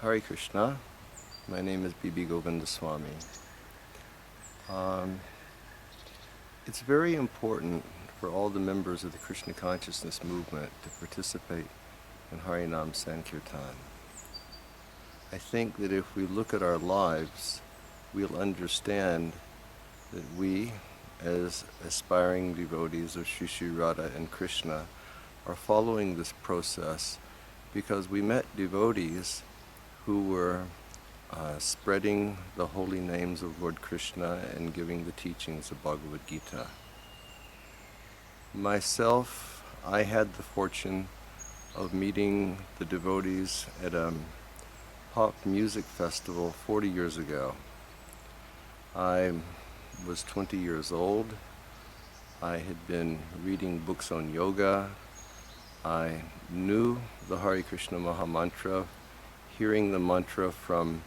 Hare Krishna. My name is B.B. Govinda Swami. It's very important for all the members of the Krishna consciousness movement to participate in Harinama Sankirtana. I think that if we look at our lives, we'll understand that we, as aspiring devotees of Sri Sri Radha and Krishna, are following this process because we met devotees who were spreading the holy names of Lord Krishna and giving the teachings of Bhagavad Gita. Myself, I had the fortune of meeting the devotees at a pop music festival 40 years ago. I was 20 years old. I had been reading books on yoga. I knew the Hare Krishna Maha Mantra, hearing the mantra from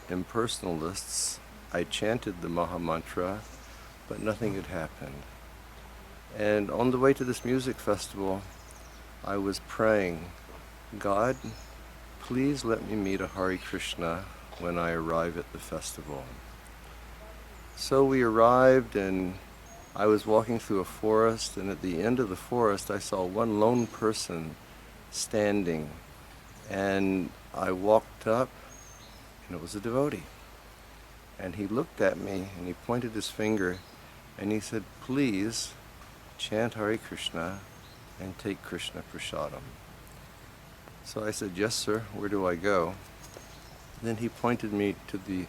impersonalists. I chanted the Maha Mantra, but nothing had happened. And on the way to this music festival, I was praying, God, please let me meet a Hare Krishna when I arrive at the festival. So we arrived, and I was walking through a forest, and at the end of the forest I saw one lone person standing, and I walked up, and it was a devotee. And he looked at me, and he pointed his finger, and he said, please chant Hare Krishna and take Krishna Prasadam. So I said, yes sir, where do I go? Then he pointed me to the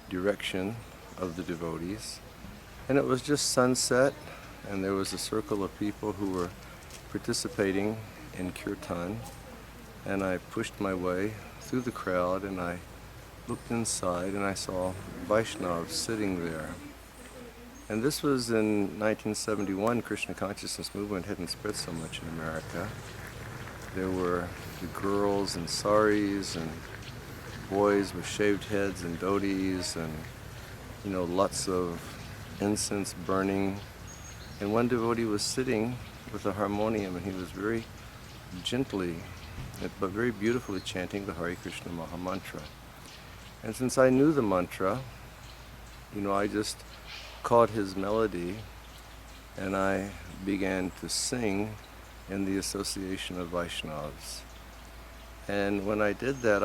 direction of the devotees, and it was just sunset, and there was a circle of people who were participating in kirtan, and I pushed my way through the crowd, and I looked inside, and I saw Vaishnavas sitting there. And this was in 1971. Krishna consciousness movement hadn't spread so much in America. There were the girls in saris and boys with shaved heads and dhotis, and lots of incense burning. And one devotee was sitting with a harmonium, and he was very gently but very beautifully chanting the Hare Krishna Maha Mantra. And since I knew the mantra, I just caught his melody, and I began to sing in the association of Vaishnavas. And when I did that,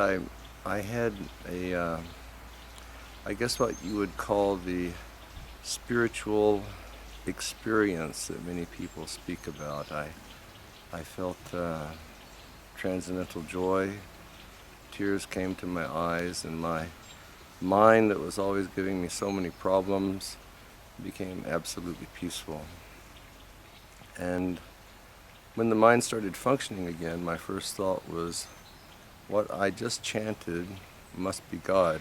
I had I guess what you would call the spiritual experience that many people speak about. I felt transcendental joy. Tears came to my eyes, and my mind that was always giving me so many problems became absolutely peaceful. And when the mind started functioning again, my first thought was, what I just chanted must be God,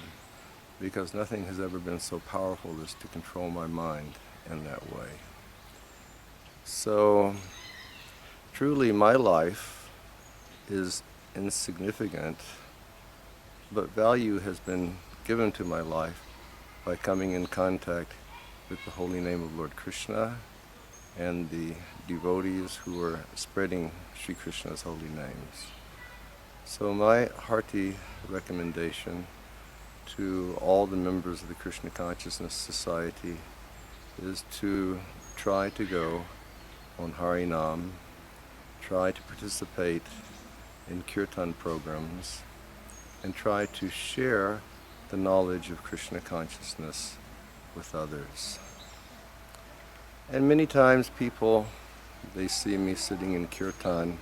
because nothing has ever been so powerful as to control my mind in that way. So truly my life is insignificant, but value has been given to my life by coming in contact with the holy name of Lord Krishna and the devotees who are spreading Sri Krishna's holy names. So my hearty recommendation to all the members of the Krishna Consciousness Society is to try to go on Harinam, try to participate in kirtan programs, and try to share the knowledge of Krishna consciousness with others. And many times people, they see me sitting in kirtan,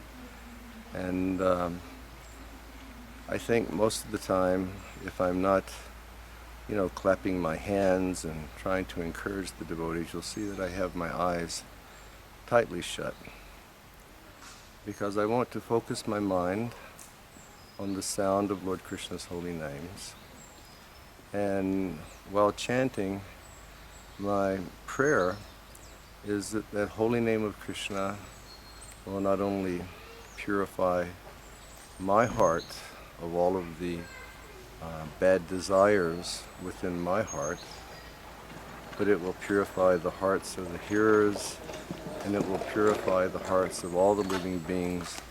and I think most of the time, if I'm not, clapping my hands and trying to encourage the devotees, you'll see that I have my eyes tightly shut, because I want to focus my mind on the sound of Lord Krishna's holy names. And while chanting, my prayer is that that holy name of Krishna will not only purify my heart of all of the bad desires within my heart, but it will purify the hearts of the hearers, and it will purify the hearts of all the living beings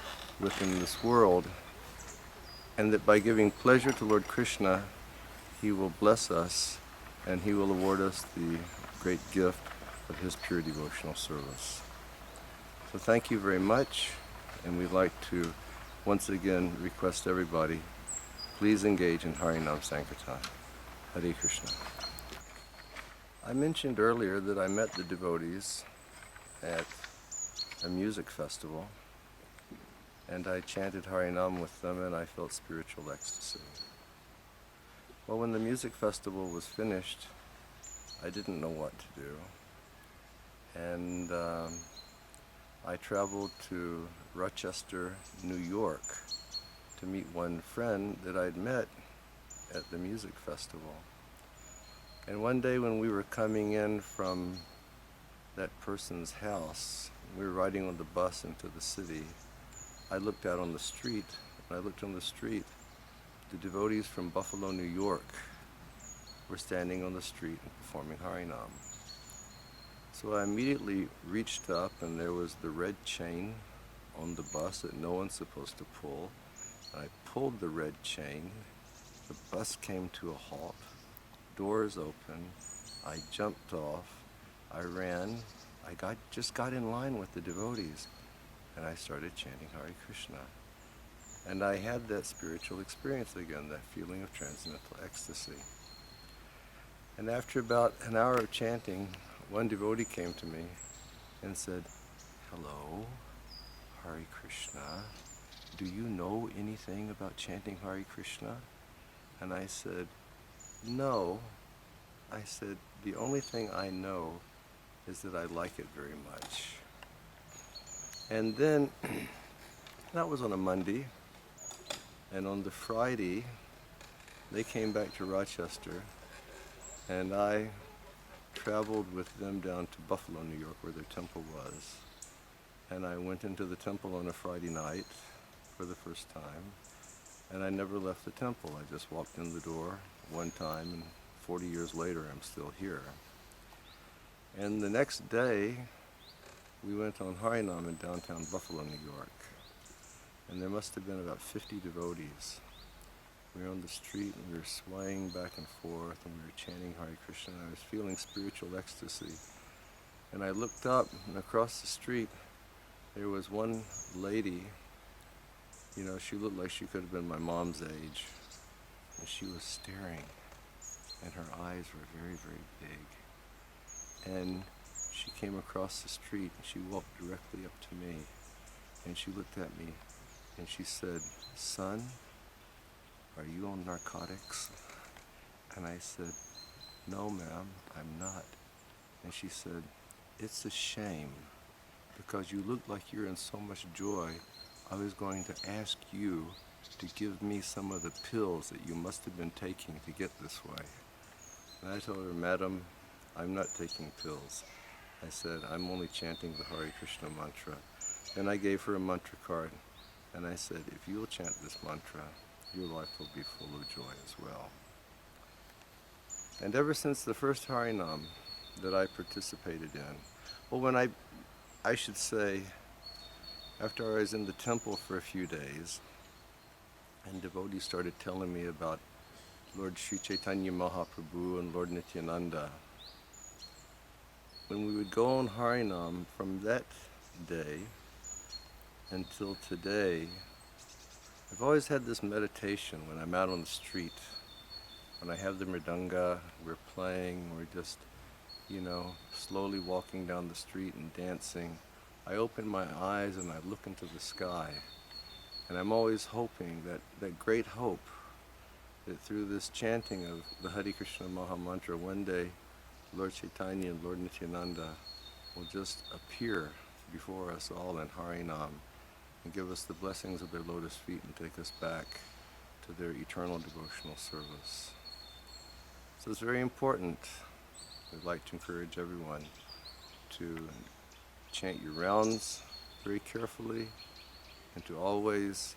within this world, and that by giving pleasure to Lord Krishna, he will bless us and he will award us the great gift of his pure devotional service. So thank you very much, and we'd like to once again request everybody, please engage in Harinama Sankirtana. Hare Krishna. I mentioned earlier that I met the devotees at a music festival, and I chanted Harinam with them, and I felt spiritual ecstasy. Well, when the music festival was finished, I didn't know what to do, and I traveled to Rochester, New York, to meet one friend that I'd met at the music festival. And one day when we were coming in from that person's house, we were riding on the bus into the city, I looked out on the street. When I looked on the street, the devotees from Buffalo, New York were standing on the street and performing Harinam. So I immediately reached up, and there was the red chain on the bus that no one's supposed to pull. And I pulled the red chain. The bus came to a halt. Doors open. I jumped off. I ran. I just got in line with the devotees, and I started chanting Hare Krishna. And I had that spiritual experience again, that feeling of transcendental ecstasy. And after about an hour of chanting, one devotee came to me and said, "Hello, Hare Krishna. Do you know anything about chanting Hare Krishna?" And I said, "No." I said, "The only thing I know is that I like it very much." And then, that was on a Monday, and on the Friday, they came back to Rochester, and I traveled with them down to Buffalo, New York, where their temple was. And I went into the temple on a Friday night for the first time, and I never left the temple. I just walked in the door one time, and 40 years later, I'm still here. And the next day, we went on Harinam in downtown Buffalo, New York. And there must have been about 50 devotees. We were on the street, and we were swaying back and forth, and we were chanting Hare Krishna, and I was feeling spiritual ecstasy. And I looked up, and across the street, there was one lady. You know, she looked like she could have been my mom's age. And she was staring, and her eyes were very, very big. And she came across the street, and she walked directly up to me, and she looked at me, and she said, "Son, are you on narcotics?" And I said, "No, ma'am, I'm not." And she said, "It's a shame, because you look like you're in so much joy. I was going to ask you to give me some of the pills that you must have been taking to get this way." And I told her, "Madam, I'm not taking pills." I said, "I'm only chanting the Hare Krishna mantra." Then I gave her a mantra card, and I said, "If you'll chant this mantra, your life will be full of joy as well." And ever since the first Harinam that I participated in, well, when I should say, after I was in the temple for a few days, and devotees started telling me about Lord Sri Chaitanya Mahaprabhu and Lord Nityananda, when we would go on Harinam from that day until today, I've always had this meditation when I'm out on the street. When I have the mridanga, we're playing, we're just, slowly walking down the street and dancing. I open my eyes and I look into the sky. And I'm always hoping that great hope, that through this chanting of the Hare Krishna Maha Mantra, one day Lord Chaitanya and Lord Nityananda will just appear before us all in Harinam and give us the blessings of their lotus feet and take us back to their eternal devotional service. So it's very important. We'd like to encourage everyone to chant your rounds very carefully and to always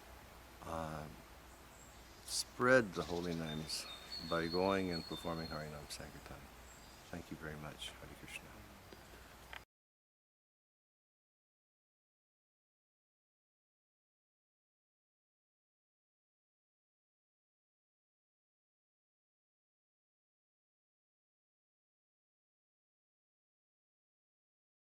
spread the holy names by going and performing Harinam Sankirtana. Thank you very much. Hare Krishna.